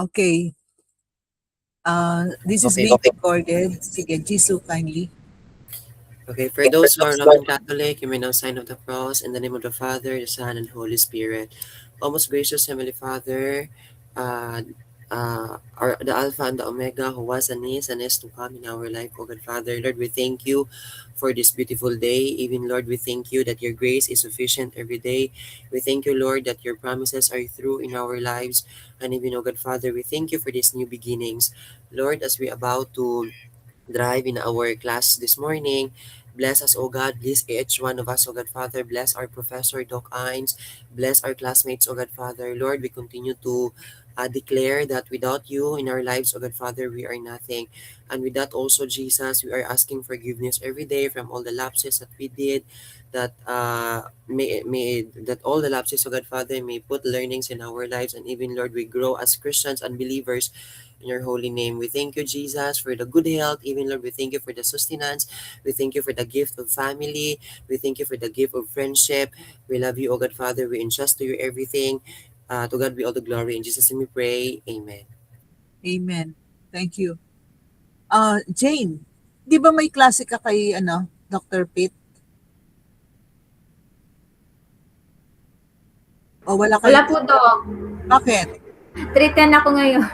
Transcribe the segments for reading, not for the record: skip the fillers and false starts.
Okay. This is Okay. being recorded. Sige, Jisoo, kindly. Okay, for those who are Roman Catholic, you may now sign of the cross in the name of the Father, the Son, and Holy Spirit. O most gracious Heavenly Father, uh, the Alpha and the Omega, who was and is to come in our life, O God Father. Lord, we thank you for this beautiful day. Even, Lord, we thank you that your grace is sufficient every day. We thank you, Lord, that your promises are true in our lives. And even, O God Father, we thank you for these new beginnings. Lord, as we about to drive in our class this morning. Bless us, O God. Bless each one of us, O God Father. Bless our professor, Doc Ines. Bless our classmates, O God Father. Lord, we continue to declare that without you in our lives, O God Father, we are nothing. And with that also, Jesus, we are asking forgiveness every day from all the lapses that we did, that may that all the lapses, O God Father, may put learnings in our lives, and even, Lord, we grow as Christians and believers in your holy name. We thank you, Jesus, for the good health. Even, Lord, we thank you for the sustenance. We thank you for the gift of family. We thank you for the gift of friendship. We love you, O God Father. We entrust to you everything. To God be all the glory. In Jesus' name we pray. Amen. Amen. Thank you. Jane, di ba may klase ka kay Dr. Pitt? O wala Wala kayo? po, Dok. Bakit? 310 ako ngayon.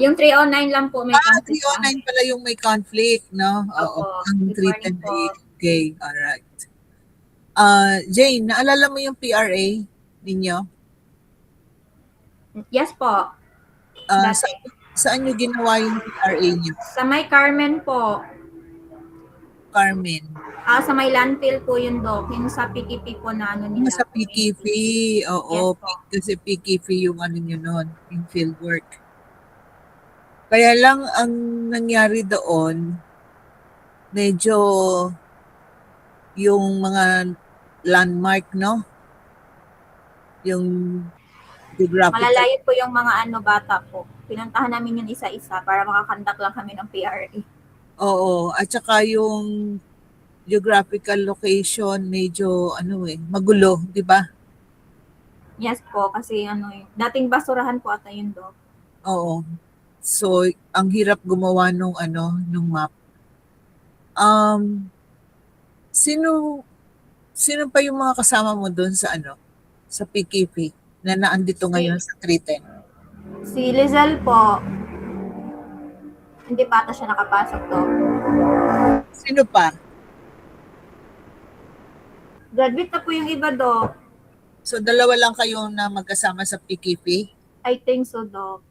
Yung 309 lang po may conflict pa. 309 pala yung may conflict, no? Oo. Opo. Ang Good morning 310 po. ay okay. Alright. Jane, naalala mo yung PRA ninyo? Yes po. Ah, Dati. saan nyo ginawa yung PRA nyo? Sa may Carmen po. Carmen. Sa may landfill po yung, Dok. Yung sa PKP po na ano nila. Sa PKP. Oo, Yes po. kasi PKP yung ano nyo nun, yung field work. Kaya lang ang nangyari doon, medyo yung mga landmark, no? Yung geographical. Malalayo po yung mga bata po. Pinuntahan namin yung isa-isa para makakandak lang kami ng PRA. Oo, at saka yung geographical location medyo magulo, di ba? Yes po, kasi dating basurahan po ata yun, Dok. Oo. So, ang hirap gumawa nung map. Sino pa yung mga kasama mo doon sa sa PKP na naandito ngayon sa 310? Si Lizelle po, hindi pa ata siya nakapasok, Dok. Sino pa? Graduate na po yung iba, Dok. So, dalawa lang kayong na magkasama sa PKP? I think so, Dok.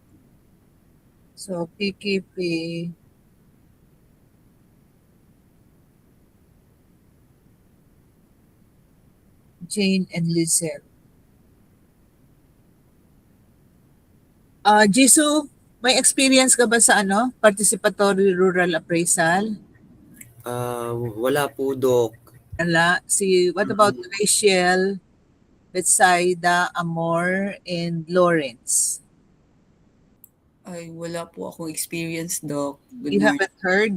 So, PKP. Jane and Lizelle. Jisoo, may experience ka ba sa participatory rural appraisal? Wala po, Doc. Wala. What about Rachel, Betsaida, Amor, and Lawrence? Ay, wala po akong experience, Doc. Good You morning. haven't heard?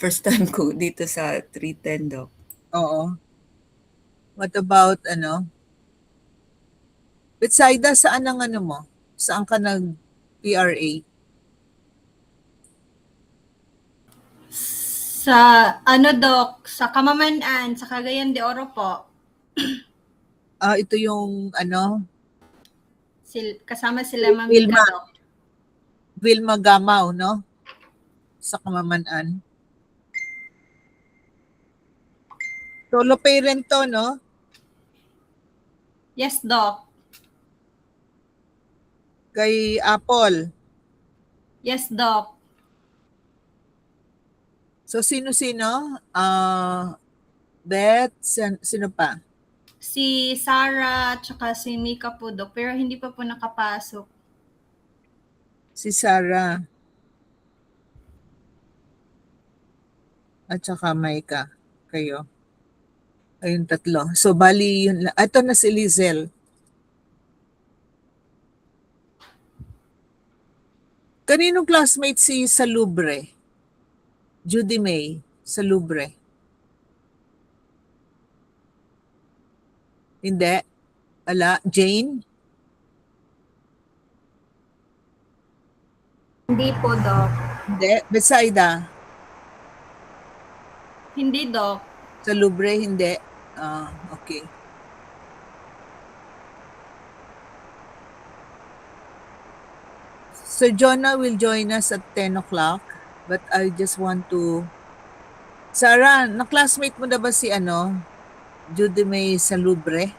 First time ko dito sa 310, Doc. Oo. What about Betsaida, saan ang mo? Saan ka nag-PRA? Sa Doc, sa Kamamanan, sa Cagayan de Oro po. Ito yung Kasama sila Ma'am Mika, Doc. Vilma Gamaw, no? Sa Kamamanan. Solo parent to, no? Yes, Doc. Kay Apple. Yes, Doc. So, sino-sino? Beth, sino pa? Si Sarah, tsaka si Mika po, Doc. Pero hindi pa po nakapasok. Si Sarah. At saka Maika. Kayo. Ayun, tatlo. So, bali yun lang. Ito na si Lizelle. Kaninong classmate si Salubre? Judy May, Salubre. Hindi. Ala, Jane? Hindi po, Doc. Hindi. Bethsaida. Hindi, Doc. Sa Lubre, hindi. Okay. So Jonah will join us at 10 o'clock. But I just want to... Sarah, na-classmate mo na ba si Judy May sa Lubre?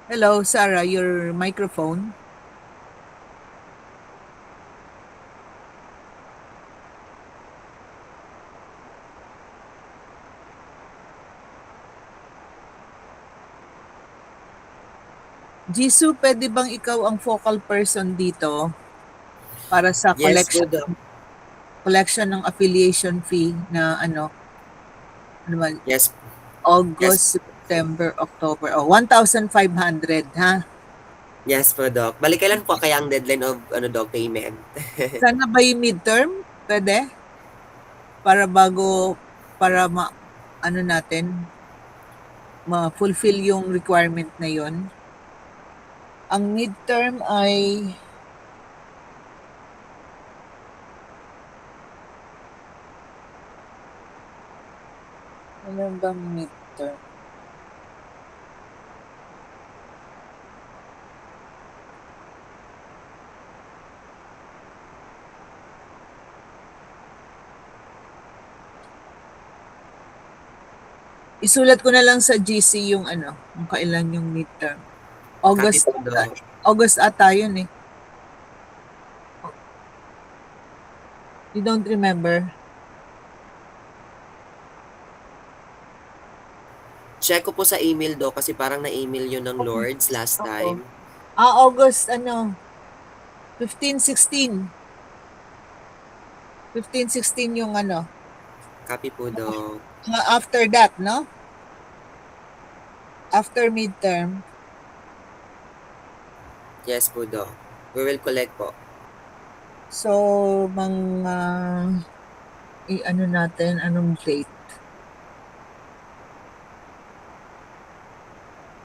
Hello, Sarah, your microphone. Jisoo, pwede bang ikaw ang focal person dito para sa Yes po, Doc. collection ng affiliation fee na ano ba, Yes. August, September, October. 1,500, ha? Yes po, Doc. Bali, kailan po kaya ang deadline of Doc, payment? Sana ba yung midterm? Pwede? Para natin, ma-fulfill yung requirement na yon. Ang midterm ay ano bang midterm? Isulat ko na lang sa GC yung kung kailan yung midterm. August, Copy po, Doc. August ata yun eh. You don't remember? Check ko po sa email, Doc, kasi parang na-email yun ng Lords last time. August 15, 16. 15, 16 yung Copy po, Doc. after that, no? After midterm. Yes po, Doc. We will collect po. So, natin, anong date?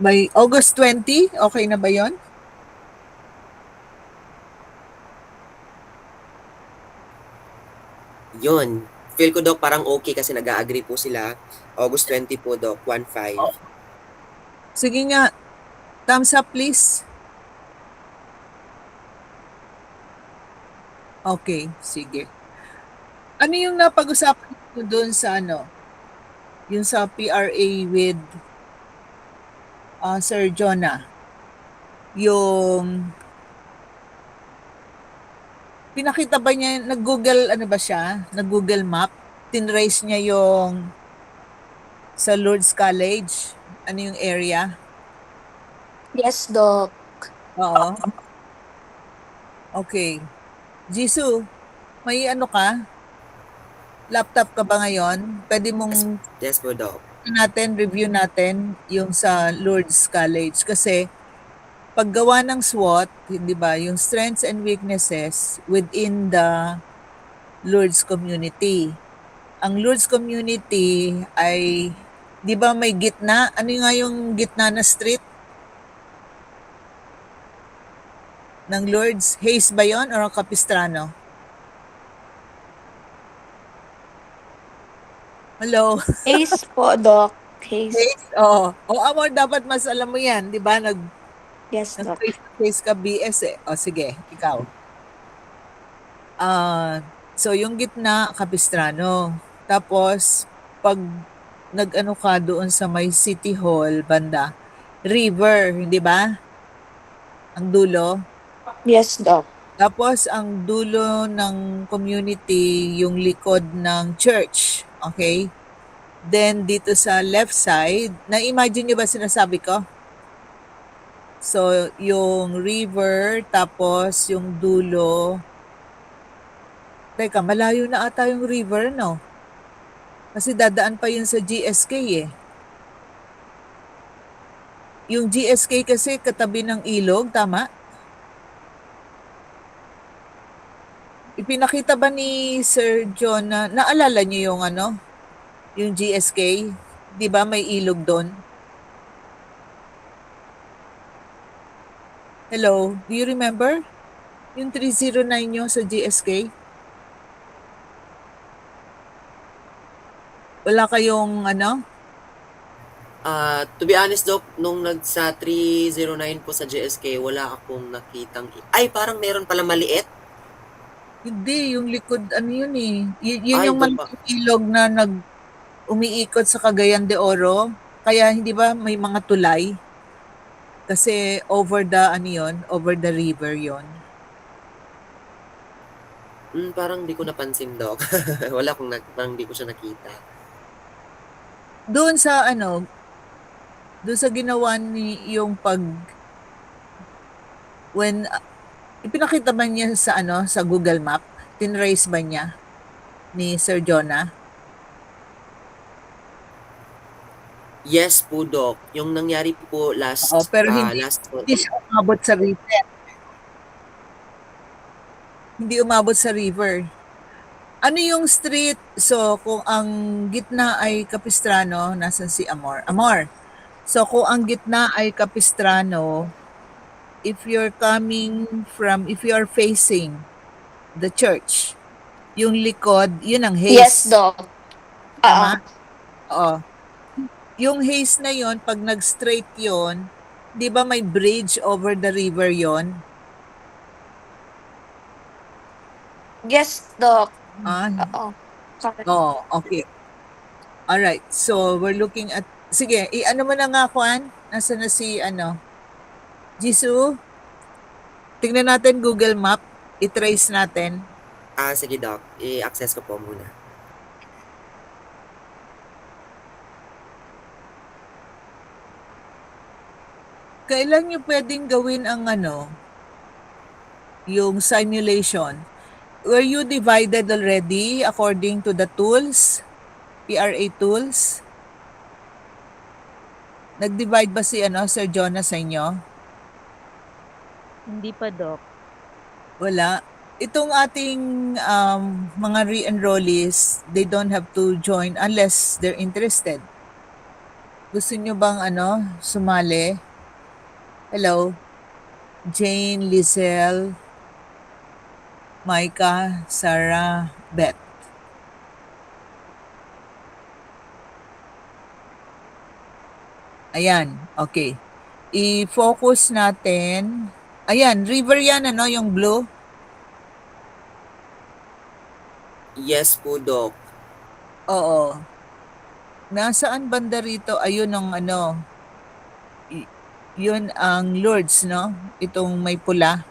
By August 20, okay na ba yon? Yun. Feel ko, Doc, parang okay kasi nag-agree po sila. August 20 po, Doc. 1-5. Sige nga, thumbs up please. Okay, sige. Ano yung napag-usapan mo doon sa yung sa PRA with Sir Jonah? Yung pinakita ba niya, nag-Google ba siya? Nag-Google Map? Tinrace niya yung sa Lourdes College? Ano yung area? Yes, Doc. Oo. Okay. Jisoo, may ka? Laptop ka ba ngayon? Pwede mong Yes po, Doc. review natin yung sa Lourdes College. Kasi paggawa ng SWOT, hindi ba, yung strengths and weaknesses within the Lourdes community. Ang Lourdes community ay, di ba may gitna? Ano nga yung gitna na street ng Lourdes? Hayes ba yun or Capistrano? Hello? Ace po, Doc. Ace. Hayes? Oo. Amor, dapat mas alam mo yan. Di ba? Yes, Doc. Nag-face ka BS eh. Sige, ikaw. So, yung gitna, Capistrano. Tapos, pag nag-ano ka doon sa may City Hall, banda, river, hindi ba? Ang dulo. Yes, Doc. Tapos, ang dulo ng community, yung likod ng church. Okay? Then, dito sa left side, na-imagine nyo ba sinasabi ko? So, yung river, tapos yung dulo. Teka, malayo na ata yung river, no? Kasi dadaan pa yun sa GSK eh. Yung GSK kasi katabi ng ilog, tama? Ipinakita ba ni Sir John na naalala niyo yung yung GSK? Di ba may ilog doon? Hello, do you remember? Yung 309 nyo sa GSK? Wala kayong ano? To be honest, Doc, nung sa 309 po sa GSK, wala akong nakitang... Ay, parang meron pala maliit. Hindi, yung likod, ano yun eh. Yun Ay, yung ito pa. malaking ilog na umiikot sa Cagayan de Oro. Kaya hindi ba may mga tulay? Kasi over the, ano yun, over the river yon. Parang di ko napansin, Doc. Wala akong, parang di ko siya nakita. Doon sa ano, doon sa ginawa ni yung when ipinakita ba niya sa ano sa Google Map, tinrace ba niya ni Sir Jonah? Yes po, Doc. Yung nangyari po last, Oo, pero hindi siya umabot sa river. Hindi umabot sa river. Ano yung street? So, kung ang gitna ay Capistrano, nasan si Amor? Amor. So, kung ang gitna ay Capistrano, if you're facing the church, yung likod, yun ang Yes, haze. Doc. Tama? Oo. Yung haze na yon, pag nag-straight yon, di ba may bridge over the river yon? Yes, Doc. Ah, Oo. Correct. oh, okay. Alright, so we're looking at, sige, ano mo na nga, Juan? Nasa na si, Jisoo? Tingnan natin Google Map, i-trace natin. Sige, Doc. I-access ko po muna. Kailan nyo pwedeng gawin ang yung simulation? Were you divided already according to the tools? PRA tools? Nag-divide ba si Sir Jonah sa inyo? Hindi pa, Doc. Wala. Itong ating mga re-enrollees, they don't have to join unless they're interested. Gusto nyo bang sumali? Hello? Jane, Lizelle, Micah, Sarah, Beth. Ayan, okay. I-focus natin. Ayan, river yan, yung blue. Yes po, Doc. Oo. Nasaan banda rito? Ayun ang yun ang Lourdes, no? Itong may pula.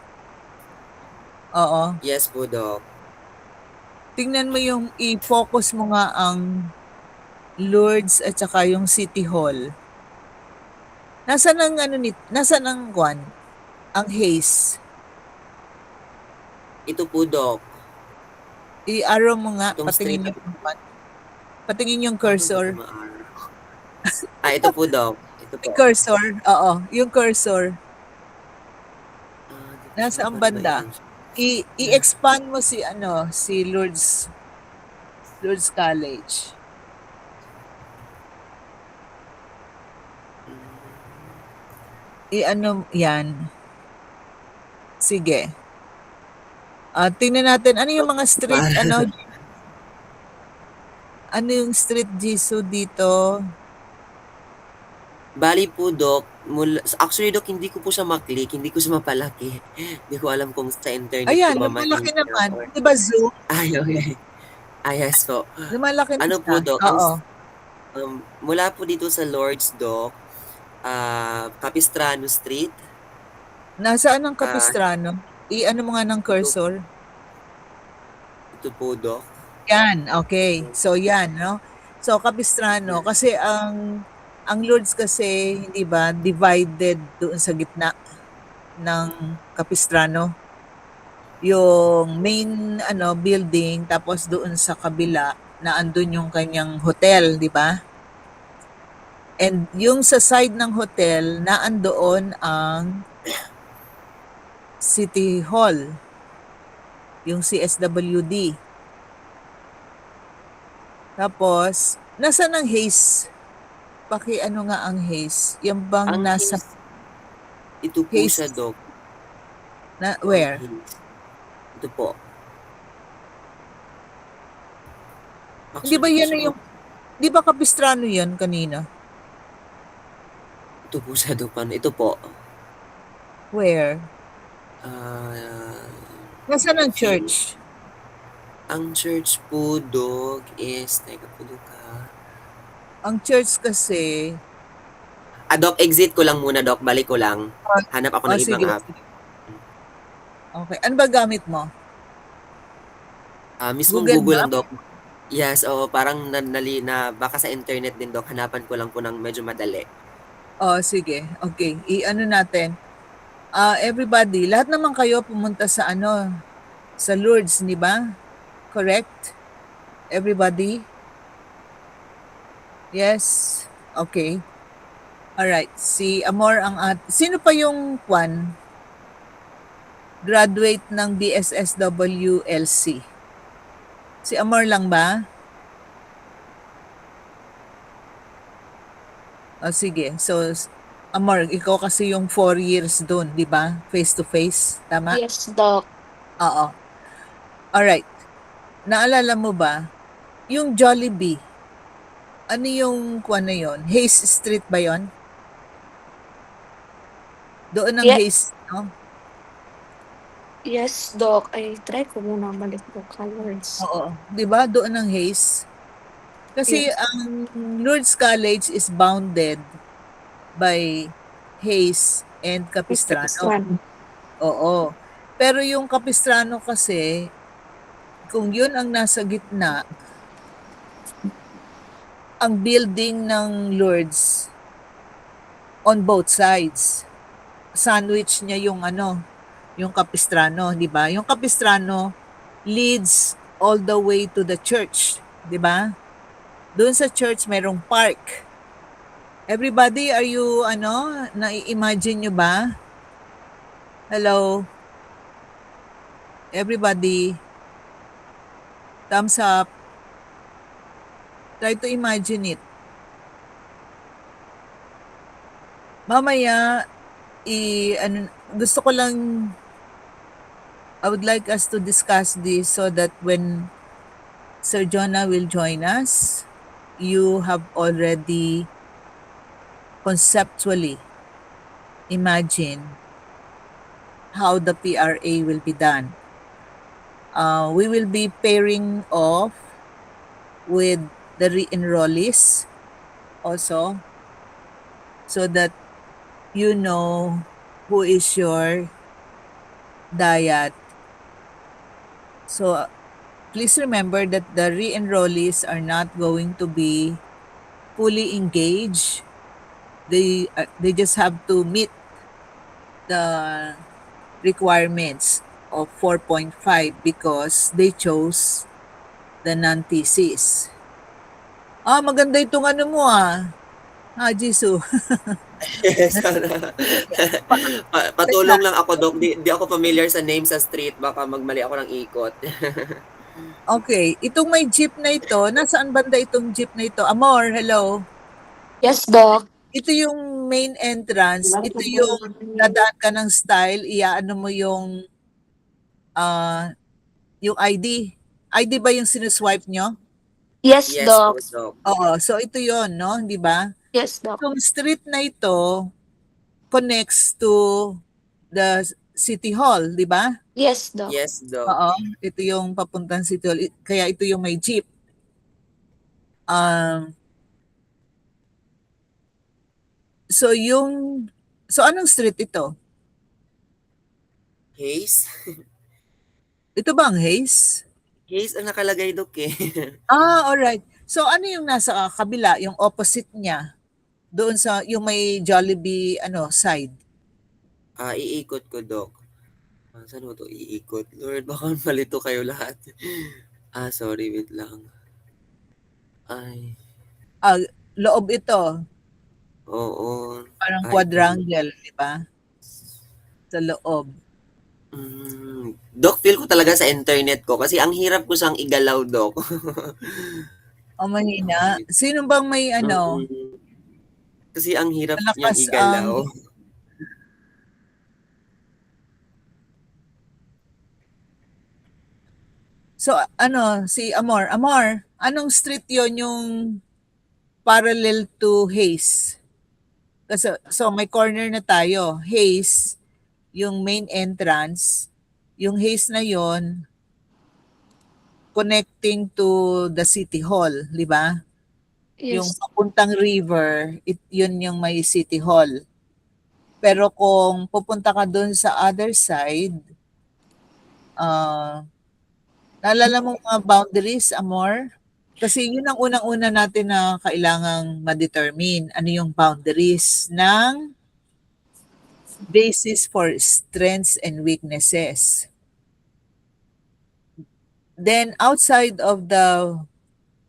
Oo. Yes po, Doc. Tingnan mo yung i-focus mo nga ang Lourdes at saka yung City Hall. Nasaan ang nasaan ang ang haze? Ito po, Doc. I-arrow mo nga, Itong patingin street. yung patingin yung cursor. Ito po, Doc. Ito po. Cursor, oo, yung cursor. Dito Nasa siya, ang paano ba banda. yun? I-expand mo si Lourdes College. Yan. Sige. Tingnan natin, ano yung mga street, ano yung street Jisoo dito? Bali po, Doc. Actually, Doc, hindi ko po siya maklik. Hindi ko siya mapalaki. Hindi ko alam kung sa internet Ayan, ko ba lumalaki makikita naman. or- Di ba Zoom? Ay, okay. Yes po. Lumalaki na Ano siya. po, Doc? Oo. Mula po dito sa Lords, Doc, Capistrano Street. Nasaan ang Capistrano? I-ano mo nga ng cursor? Ito po, Doc. Yan, okay. So yan, no? So Capistrano, kasi ang Lourdes kasi, hindi ba, divided doon sa gitna ng Capistrano. Yung main building, tapos doon sa kabila na andun yung kanyang hotel, di ba? And yung sa side ng hotel, naandoon ang City Hall, yung CSWD. Tapos, nasaan ang haze? Ang Yan bang nasa Ito po haze? siya, Doc. Na, Ito ang where? hint. Ito po. Hindi ba Actually, yan yung, di ba Capistrano yan kanina? ito po sa Dupan. Ito po. Where? Ah, Nasaan ang feel. church? Ang church po, dog, is, teka po, dog ha. Ang church kasi, Doc, exit ko lang muna, Doc. Balik ko lang. Hanap ako ng ibang sige, app. sige. Okay. Ano ba gamit mo? Mismong Google Google lang, Map? Doc. Yes, oo, parang baka sa internet din, Doc. Hanapan ko lang po ng medyo madali. Sige. Okay. I-ano natin. Everybody, lahat naman kayo pumunta sa sa Lourdes, di ba? Correct? Everybody? Yes? Okay. Alright. Si Amor ang sino pa yung graduate ng BSSWLC? Si Amor lang ba? Sige. So, Amor, ikaw kasi yung 4 years doon, di ba? Face to face. Tama? Yes, Doc. Oo. Alright. Naalala mo ba, yung Jollibee, ano yung na yon? Hayes Street ba yon? Doon ang Yeah. Hayes, no? Yes, Doc. Ay, try ko muna balik po colors. Oo. Di ba? Doon ang Hayes. Kasi Yes. ang Lourdes College is bounded by Hayes and Capistrano. Oo. Pero yung Capistrano kasi, kung yun ang nasa gitna, ang building ng Lourdes on both sides. Sandwich niya yung yung Capistrano, di ba? Yung Capistrano leads all the way to the church, di ba? Doon sa church merong park. Everybody, are you nai-imagine nyo ba? Hello? Everybody? Thumbs up. Try to imagine it. Mamaya, gusto ko lang, I would like us to discuss this so that when Sir Jonah will join us, you have already conceptually imagined how the PRA will be done. We will be pairing off with the re-enrollees also so that you know who is your diet. So please remember that the re-enrollees are not going to be fully engaged. They just have to meet the requirements of 4.5 because they chose the non-thesis. Maganda itong mo Jisoo. Yes, sana. Patulong lang ako, Doc. Di ako familiar sa name sa street. Baka magmali ako ng ikot. Okay, itong may jeep na ito, nasaan banda itong jeep na ito? Amor, hello. Yes, Doc. Ito yung main entrance. Ito yung dadaan ka ng style, iaano mo yung ID. ID ba yung sinuswipe nyo? Yes, Yes po, Doc. Doc. Oo, so ito yon, no? Di ba? Yes, Doc. Itong street na ito connects to the City Hall, di ba? Yes, Doc. Yes, Doc. Oo, ito yung papuntang City Hall. Kaya ito yung may jeep. So anong street ito? Hayes? Ito ba ang Hayes? Hayes ang nakalagay, Doc eh. Alright. So ano yung nasa kabila, yung opposite niya? Doon sa yung may Jollibee side. Iikot ko, Doc. Saan mo to iikot? Lord, baka malito kayo lahat. Sorry, wait lang. Ay, Loob ito, oo. parang Ay, quadrangle, di ba? Sa loob. Doc, feel ko talaga sa internet ko kasi ang hirap ko siyang igalaw, Doc. Mahina. Sino bang may Kasi ang hirap niyang malakas igalaw. So, si Amor. Amor, anong street yon yung parallel to Hayes? Kasi, so, may corner na tayo. Hayes, yung main entrance. Yung Hayes na yon connecting to the City Hall, di ba? Yung Yes. papuntang river, yun yung may City Hall. Pero kung pupunta ka dun sa other side, naalala mo mga boundaries, Amor? Kasi yun ang unang-una natin na kailangang ma-determine. Ano yung boundaries ng basis for strengths and weaknesses. Then outside of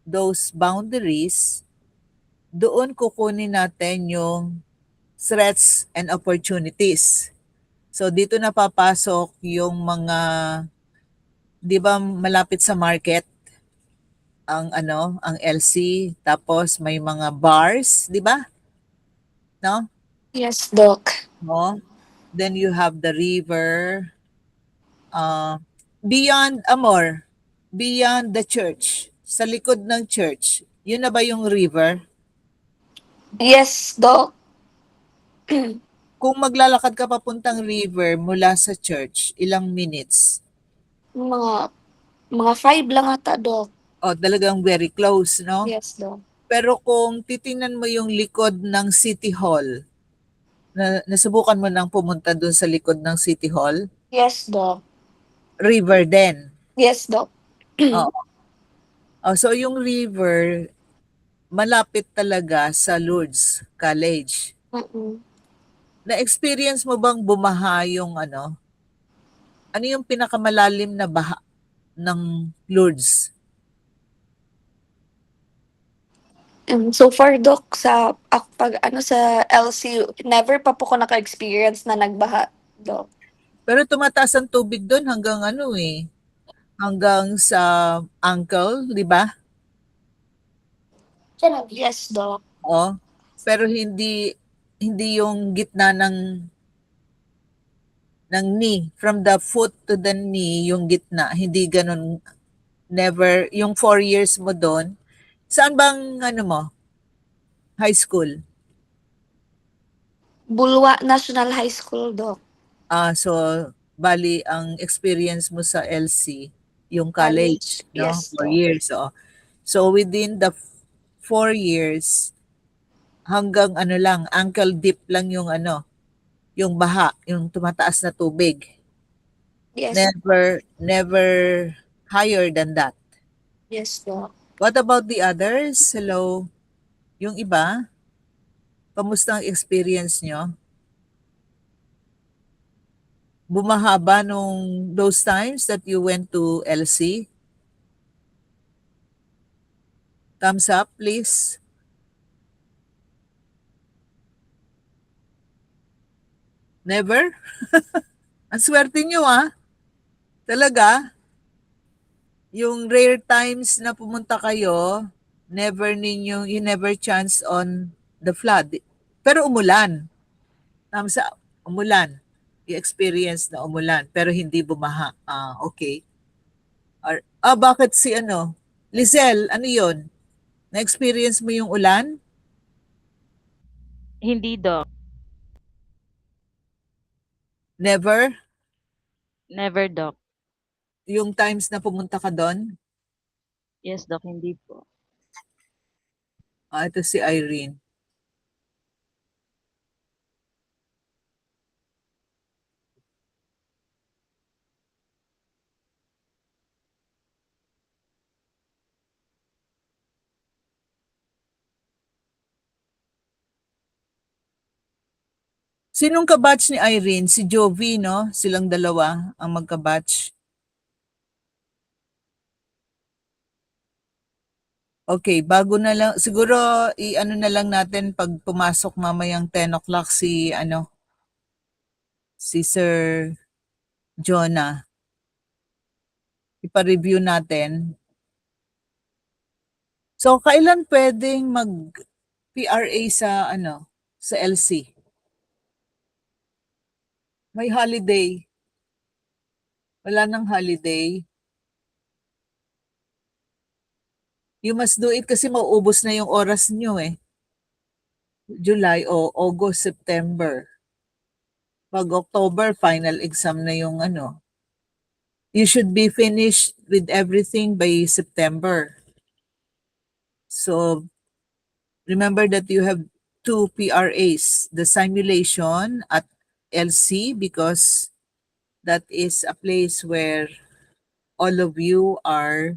those boundaries, doon kukunin natin yung threats and opportunities. So dito na papasok yung mga, 'di ba, malapit sa market ang LC, tapos may mga bars, 'di ba? No? Yes, Doc. No? Then you have the river, beyond Amor, beyond the church, sa likod ng church. Yun na ba yung river? Yes, Doc. Kung maglalakad ka papuntang river mula sa church, ilang minutes? Mga mga 5 lang ata, Doc. Oh, talagang very close, no? Yes, Doc. Pero kung titingnan mo yung likod ng City Hall, nasubukan mo nang pumunta doon sa likod ng City Hall, Yes, Doc. river din. Yes, Doc. Oo. Oh, so yung river, malapit talaga sa Lourdes College. Mm-mm. Na-experience mo bang bumaha yung ano yung pinakamalalim na baha ng Lourdes? So far, Doc, pag sa LC, never pa po ko naka-experience na nagbaha, Doc. Pero tumataas ang tubig doon hanggang hanggang sa ankle, di ba? Yes, Doc. Oo. Pero hindi yung gitna ng knee, from the foot to the knee, yung gitna, hindi ganun, never, yung 4 years mo doon. Saan bang mo, high school? Bulwa National High School, Doc. So bali ang experience mo sa LC, yung college, College. no? Yes, 4 Doc. years. So within the 4 years, hanggang lang, ankle deep lang yung yung baha, yung tumataas na tubig. Yes. Never higher than that. Yes, Doc. What about the others? Hello? Yung iba? Kamusta ang experience nyo? Bumaha ba nung those times that you went to LC? Thumbs up, please. Never? Ang swerte nyo Talaga? Yung rare times na pumunta kayo, you never chance on the flood. Pero umulan. Thumbs up. Umulan. I-experience na umulan, pero hindi bumaha. Okay. Bakit si Lizelle, ano yon? Na-experience mo yung ulan? Hindi, Doc. Never? Never, Doc. Yung times na pumunta ka doon? Yes, Doc, hindi po. Ito si Irene. Sinong kabatch ni Irene? Si Jovi, no? Silang dalawa ang magkabatch. Okay, bago na lang, siguro i-ano na lang natin pag pumasok mamayang 10 o'clock si Sir Jonah. Ipa-review natin. So, kailan pwedeng mag-PRA sa LC? May holiday. Wala nang holiday. You must do it kasi mauubos na yung oras nyo eh. July o August, September. Pag October, final exam na yung ano. You should be finished with everything by September. So, remember that you have 2 PRAs, the simulation at LC, because that is a place where all of you are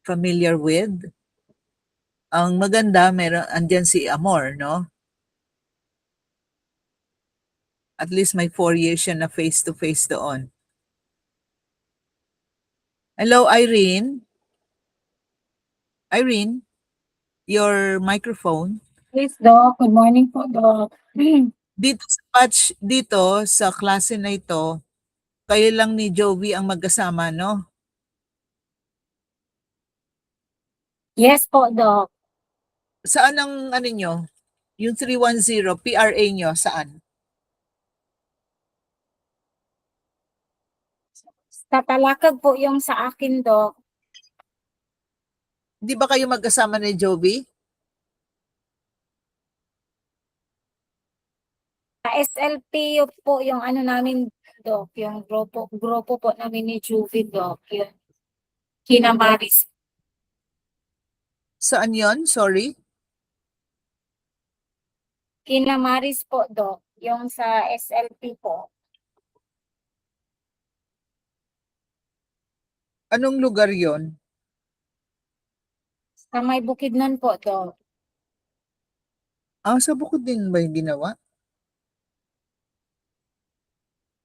familiar with. Ang maganda, andyan si Amor, no? At least may 4 years siya na face-to-face doon. Hello, Irene? Irene, your microphone. Yes, Doc. Good morning po, Doc. Dito sa batch, dito sa klase na ito, kayo lang ni Jovi ang magkasama, no? Yes po, Doc. Saan ang ano nyo? Yung 310, PRA nyo, saan? Sa Talakag po yung sa akin, Doc. Di ba kayo magkasama ni Jovi? Sa SLP po yung ano namin, Doc. Yung grupo po namin ni Juvie, Doc. Yung Kinamaris. Saan yon? Sorry. Kinamaris po, Doc. Yung sa SLP po. Anong lugar yon? Sa may Bukidnon po, Doc. Ah, sa Bukod din ba yung ginawa?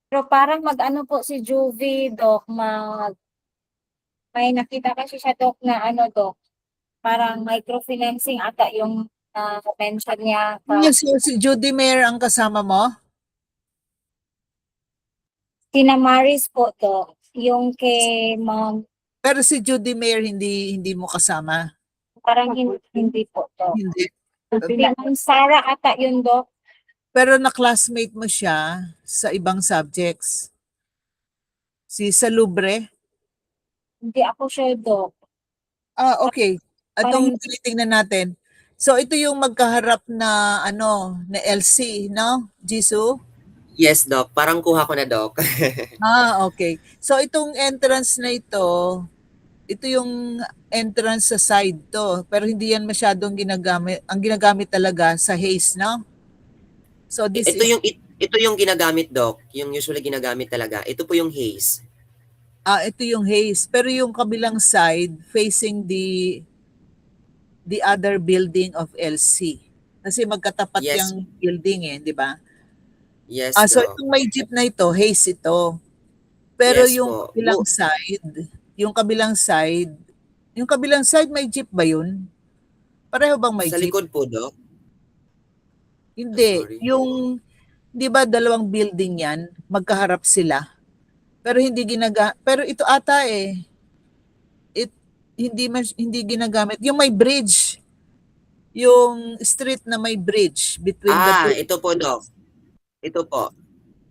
Pero parang mag-ano po si Juvie, Doc, may nakita kasi siya, Doc, na ano, Doc, parang microfinancing ata yung mention niya. Yes, si Judy Mayer ang kasama mo? Kinamaris po, Doc. Yung kay Ma'am, Pero si Judy Mayer hindi mo kasama? parang hindi po, Doc. Hindi. Ma'am Sarah ata yun, Doc. Pero na-classmate mo siya sa ibang subjects. Si Salubre? Hindi ako sure, Doc. Ah, okay. Atong tinitingnan natin. So ito yung magkaharap na na LC, no? Jisoo? Yes, Doc. Parang kuha ko na, Doc. Ah, okay. So itong entrance na ito yung entrance sa side to. Pero hindi yan masyadong ginagamit. Ang ginagamit talaga sa haze, no? So this ito is ito yung ginagamit, Doc. Yung usually ginagamit talaga. Ito po yung haze. ito yung haze. Pero yung kabilang side facing the other building of LC. Kasi magkatapat Yes. yung building eh, di ba? Yes, So Doc. itong may jeep na ito, haze ito. Pero Yes yung po. kabilang side may jeep ba yun? Pareho bang may Sa jeep? likod po, Doc. Hindi. Sorry. Yung, di ba dalawang building yan, magkaharap sila. Pero pero ito ata hindi ginagamit. Yung may bridge. Yung street na may bridge between the two. Ito po, Doc. Ito po.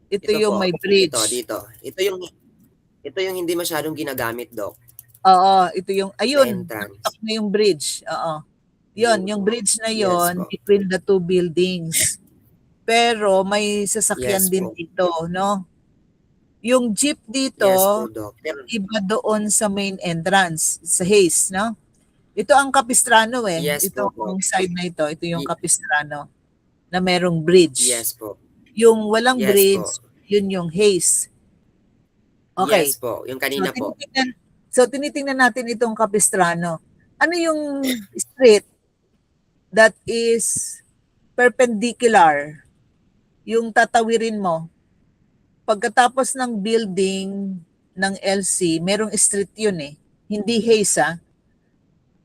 Ito Ito yung po. may bridge. Dito. Ito yung hindi masyadong ginagamit, Doc. Oo, ito yung, Na ayun, entrance. nakatap na yung bridge. Oo. Yun, yung bridge na Yes yon po. between the two buildings. Pero may sasakyan Yes din po. dito, no? Yung jeep dito, Yes po, Doc. Pero, iba doon sa main entrance, sa Hayes, no? Ito ang Capistrano eh. Yes Ito po. ang side na ito yung Capistrano na merong bridge. yes po. Yung walang Yes bridge, po. yun yung Hayes. Okay. Yes po. Yung kanina po. Tinitingnan natin itong Capistrano. Ano yung street that is perpendicular? Yung tatawirin mo. Pagkatapos ng building ng LC, merong street yun eh. Hindi Hayes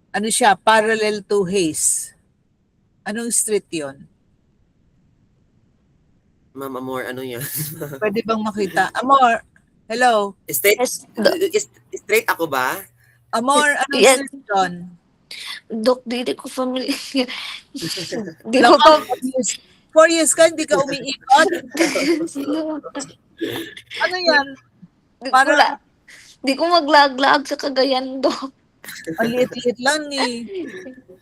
Ano siya? Parallel to Hayes. Anong street yun? Ma'am Amor, ano yun? Pwede bang makita? Amor, hello? Straight, Yes, Doc. straight ako ba? Amor, anong Yes. street yun? Doc, di ko familiar. Di ko pa... 4 years ka, hindi ka umiikot? Ano yan? Di ko, Para- di ko maglag-lag sa Cagayan, Doc. Ang liit-liit lang eh.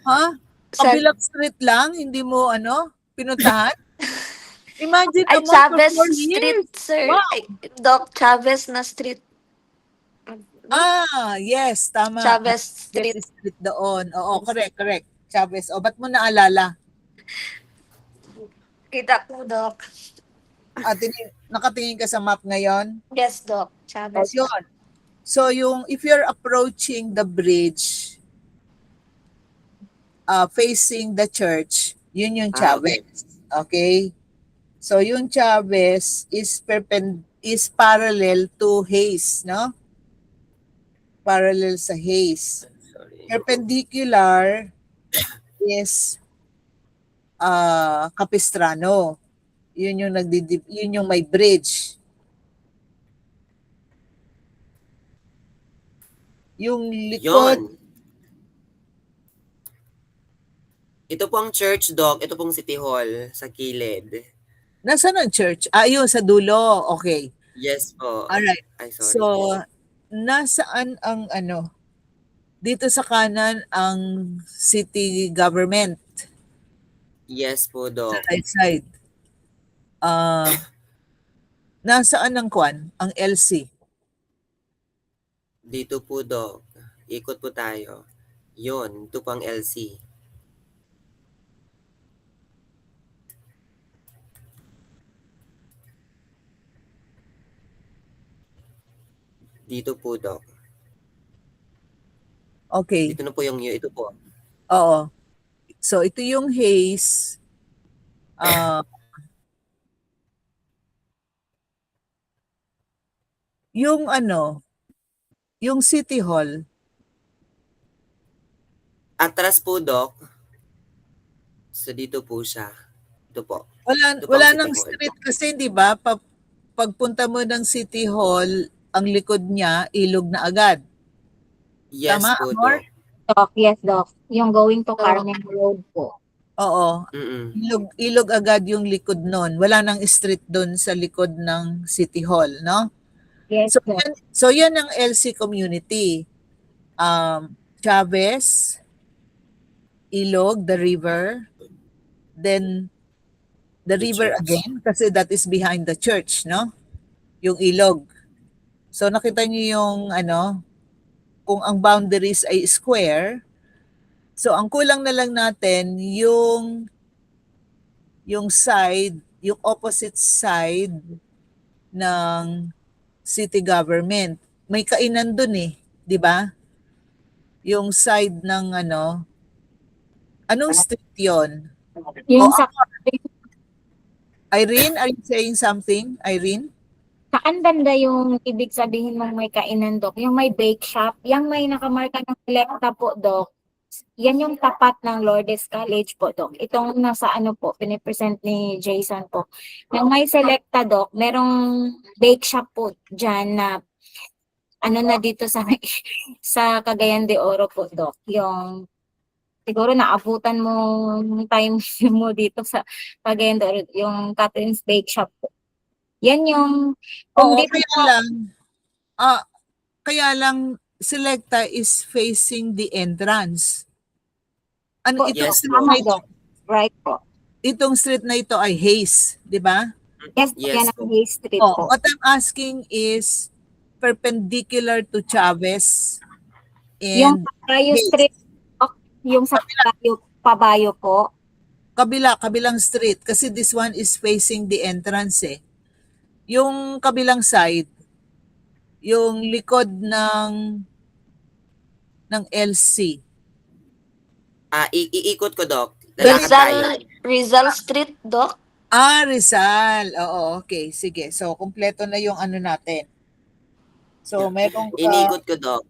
Ha? Sa Kabilang street lang, hindi mo pinuntahan? Imagine a ay, month for Chavez 4 Street, years. sir. Wow. Ay, Doc, Chavez na street. Yes, tama. Chavez Chavez Street. Street doon. Oo, correct. Chavez. O, ba't mo naalala? Kita ko, Doc. Nakatingin ka sa map ngayon? Yes, Doc. O, Chavez. yun. So, if you're approaching the bridge, facing the church, yun yung Chavez. Okay? So, yung Chavez is parallel to Hayes, no? Parallel sa Hayes. Sorry. Perpendicular is Capistrano. Yun yung may bridge. Yung likod, Yon. Ito pong church, Doc. Ito pong City Hall sa kilid. nasaan ang church? Yun, sa dulo. Okay. Yes po. Alright. Ay, sorry. So, nasaan ang dito sa kanan ang city government Yes po, Doc. sa right side. Nasaan ang ang LC? Dito po, Doc. Ikot po tayo. Yon, ito po ang LC. Dito po, Doc. Okay. Dito na po yung ito po. Oo. So, ito yung Hayes. Yung yung City Hall, Atras po, Doc. So, dito po siya. Ito po. Ito po wala ang nang City Hall. street kasi, di ba? Pagpunta mo ng City Hall, ang likod niya, ilog na agad. Yes Tama, po, Amor? Doc. Doc, yes, Doc. Yung going to Carmen Road po. Oo. Mm-mm. Ilog agad yung likod nun. Wala nang street doon sa likod ng City Hall, no? Yes, Doc. So yan ang LC community. Chavez, Ilog, the river, then the The river church. again, kasi that is behind the church, no? Yung Ilog. So nakita niyo yung kung ang boundaries ay square, so ang kulang na lang natin yung side, yung opposite side ng city government. May kainan dun di ba? Yung side ng anong street yon? Yung Oh, sa Irene, are you saying something? Irene? saan banda yung ibig sabihin mong may kainan, Doc? Yung may bake shop, yung may nakamarka ng Selecta po, Doc. Yan yung tapat ng Lourdes College po, Doc. Itong nasa po, pinipresent ni Jason po. Yung may Selecta, Doc, merong bake shop po dyan na na dito sa sa Cagayan de Oro po, Doc. Yung siguro naabutan mo yung time mo dito sa Cagayan de Oro, yung Catherine's Bake Shop po. Yan yung kung Oo, dito kaya lang Selecta is facing the entrance. po, Yes, Street tama, na ito, Doc. Right po. itong street na ito ay Hayes, di ba? Yes, Yes yan po. ang Hay Street Oh, po. what I'm asking is perpendicular to Chavez Yung and Pabayo Hayes. Street, Doc, yung sa Pabayo po. kabilang street kasi this one is facing the entrance Yung kabilang side, yung likod ng LC. Iikot ko, Doc. Lalakad tayo. Rizal Street, Doc. Rizal. Oo, okay. Sige. So, kumpleto na yung natin. So, meron ka. Iniikot ko, Doc.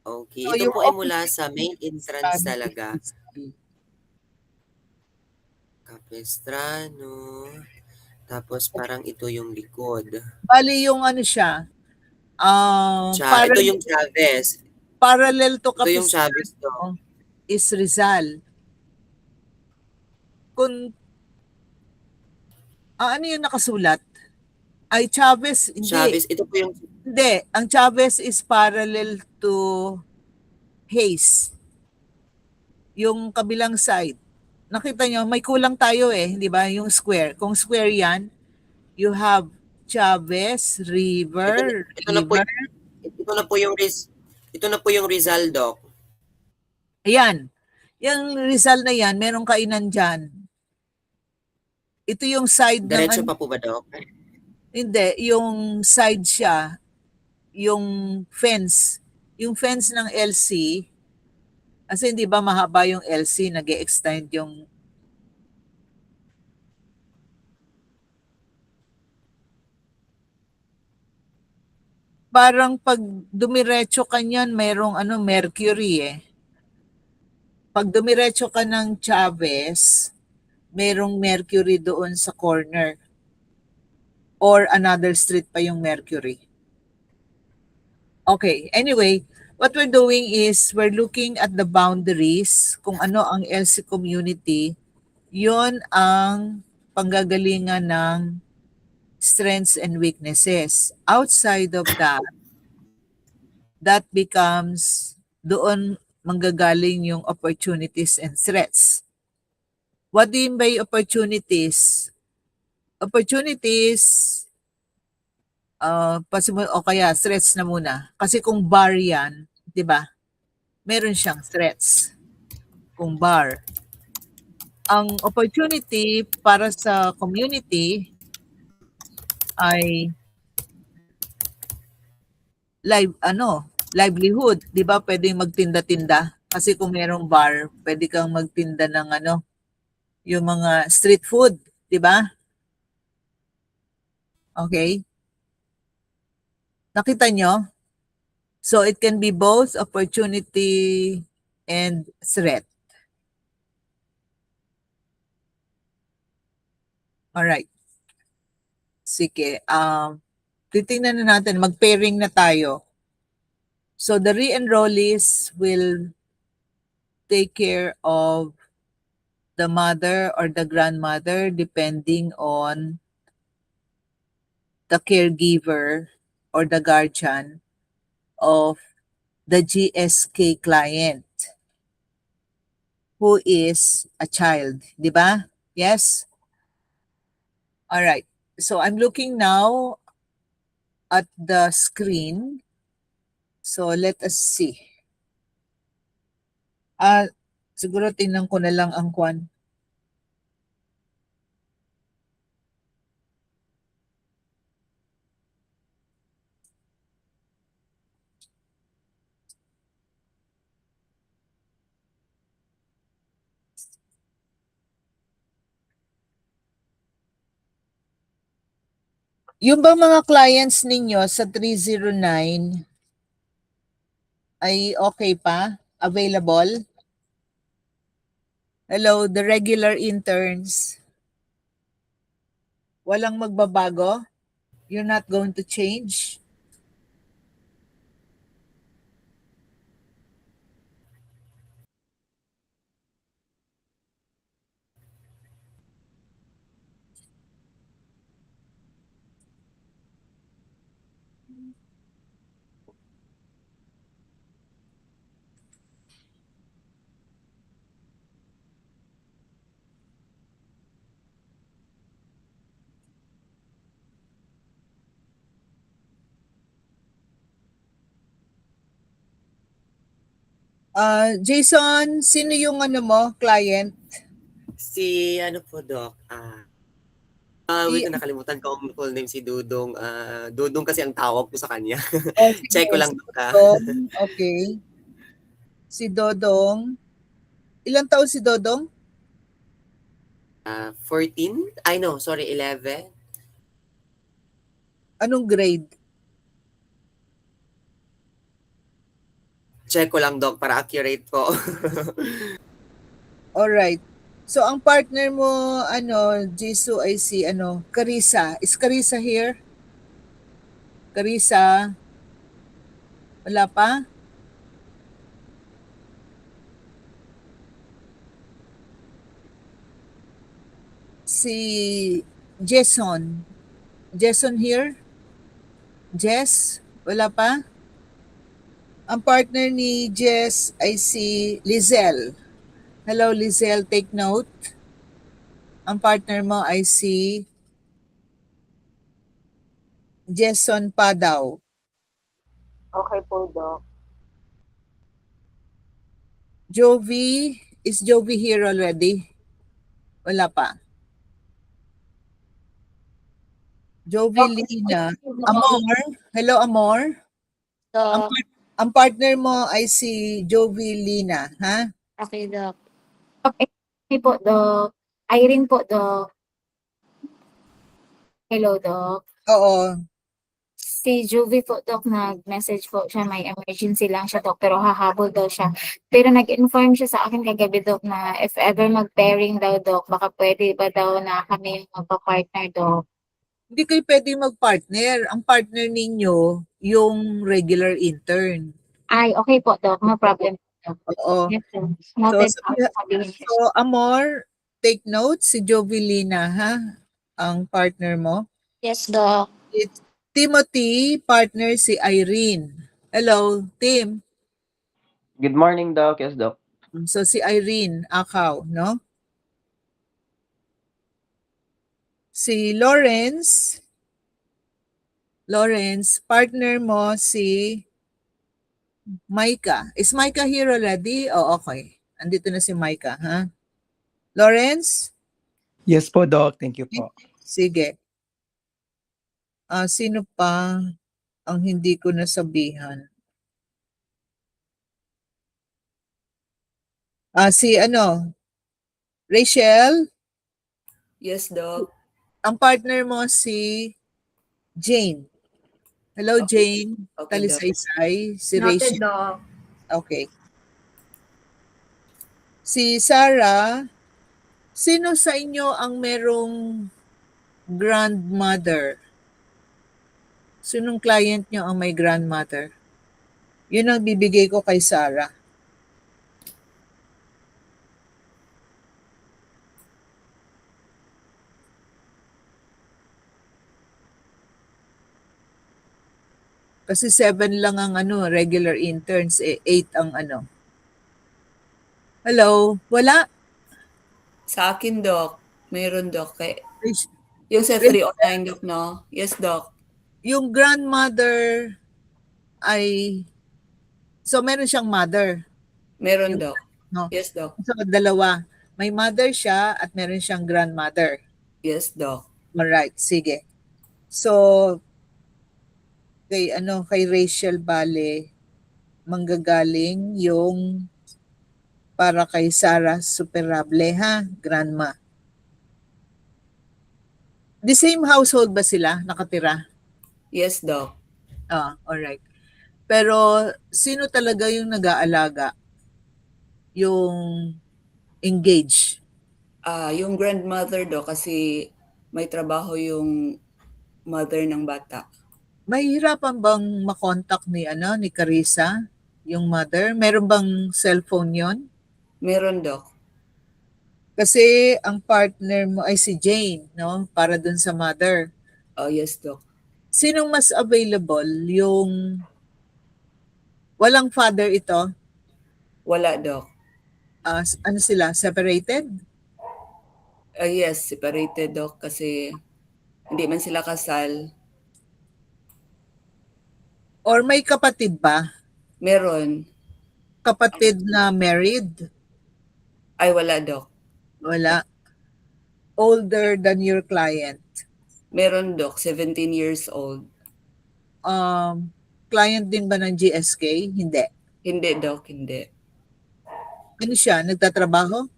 Okay. So, Ito yung po ay mula sa main entrance opposite talaga. side. Capistrano. Tapos parang ito yung likod. Bali yung siya. Ito yung Chavez. Parallel to Ito yung Capistrano Chavez, Doc. is Rizal. Kung ano yung nakasulat? Ay, Chavez, hindi. Chavez, ito po yung Hindi. Ang Chavez is parallel to Hayes. Yung kabilang side. Nakita nyo, may kulang tayo di ba? Yung square. Kung square yan, you have Chavez, River, ito na po River. ito na po yung ito na po yung Rizal, Doc. Ayan. Yung Rizal na yan, merong kainan dyan. Ito yung side Diretso ng... pa po ba, Doc? Hindi, yung side siya, yung fence. Yung fence ng LC, kasi hindi ba mahaba yung LC, nag-extend yung... Parang pag dumiretso ka niyan, merong Mercury Pag dumiretso ka ng Chavez, merong Mercury doon sa corner. Or another street pa yung Mercury. Okay, anyway, what we're doing is we're looking at the boundaries, kung ano ang LC community, yon ang panggagalingan ng strengths and weaknesses. Outside of that, that becomes doon manggagaling yung opportunities and threats. What do you mean by opportunities? Opportunities, o kaya threats na muna. Kasi kung bar yan, di ba? Meron siyang threats. Kung bar. Ang opportunity para sa community ay livelihood, 'di ba? Pwedeng magtinda-tinda kasi kung merong bar, pwede kang magtinda ng yung mga street food, 'di ba? Okay? Nakita nyo? So it can be both opportunity and threat. All right. Sige, titingnan na natin, mag-pairing na tayo. So the re-enrollees will take care of the mother or the grandmother depending on the caregiver or the guardian of the GSK client who is a child, di ba? Yes? All right. So I'm looking now at the screen. So let us see. Siguro tingnan ko na lang ang kwan. Yung ba mga clients ninyo sa 309 ay okay pa? Available? Hello, the regular interns. Walang magbabago? You're not going to change? Jason, sino yung client? Si ano po, Doc? Wait, nakalimutan ko ang full name, si Dudong. Dudong kasi ang tawag ko sa kanya. Check ko lang, Doc. Dodong, okay. Si Dodong. Ilang taon si Dodong? 14? Ay, no, sorry, 11. Anong grade? Check ko lang, Doc, para accurate po. Alright. So, ang partner mo, Jisoo ay si, Carissa. Is Carissa here? Carissa? Wala pa? Si Jason. Jason here? Jess? Wala pa? Ang partner ni Jess ay si Lizelle. Hello Lizelle, take note. Ang partner mo ay si Jason Padaw. Okay po, Doc. Jovi, is Jovi here already? Wala pa. Jovi Lina. Amor, hello Amor. Doc. Ang partner mo ay si Jovi Lina, ha? Okay, Doc. Okay po, Doc. Irene po, Doc. Hello, Doc. Oo. Si Juvie po, Doc, nag-message po siya, may emergency lang siya, Doc, pero hahabol daw siya. Pero nag-inform siya sa akin kagabi, Doc, na if ever mag-pairing daw, Doc, baka pwede ba daw na kami yung magpa-partner, Doc. Hindi kayo pwede mag-partner. Ang partner ninyo, yung regular intern. Ay, okay po, Doc. No problem, Doc. Oo. Yes, Doc. Noted So, po, sabihin ko. So, Amor, take note, si Jovelina, ha? Ang partner mo. Yes, Doc. It's Timothy, partner si Irene. Hello, Tim. Good morning, Doc. Yes, Doc. So, si Irene, Akaw, no? Si Lawrence, partner mo si Micah. Is Micah here already? Oh, okay. Andito na si Micah, ha? Lawrence? Yes po, Doc. Thank you po. Sige. Sino pa ang hindi ko nasabihan? Si Rachel? Yes, Doc. Ang partner mo si Jane. Hello, Okay. Jane. Okay, Doc. Talisaysay. Si Noted, Rachel. Doc. Okay. Si Sarah, sino sa inyo ang merong grandmother? Sinong client nyo ang may grandmother? Yun ang bibigay ko kay Sarah. Kasi 7 lang ang regular interns, 8 ang Hello? Wala? Sa akin, Doc, mayroon, Doc. Rach- Yung sa 309, Doc, no? Yes, Doc. Yung grandmother ay, so meron siyang mother. Meron, Yung- Doc. no? Yes, Doc. So dalawa. May mother siya at meron siyang grandmother. Yes, Doc. Alright, sige. So, kay Rachel Bale, manggagaling yung para kay Sarah Superable, ha? Grandma. The same household ba sila nakatira? Yes, Doc. Alright. Pero sino talaga yung nag-aalaga? Yung engaged? Yung grandmother, Doc, kasi may trabaho yung mother ng bata. Mahihirapan bang makontak ni Carissa, yung mother? Meron bang cellphone yon? Meron, Doc. Kasi ang partner mo ay si Jane, no? Para dun sa mother. Oh, yes, Doc. Sinong mas available? Yung walang father ito? Wala, Doc. Ano sila? Separated? Yes, separated, Doc, kasi hindi man sila kasal. Or may kapatid ba? Meron. Kapatid na married? Ay, wala, Doc. Wala. Older than your client? Meron, Doc. 17 years old. Client din ba ng GSK? Hindi. Hindi, Doc. Hindi. Ano siya? Nagtatrabaho?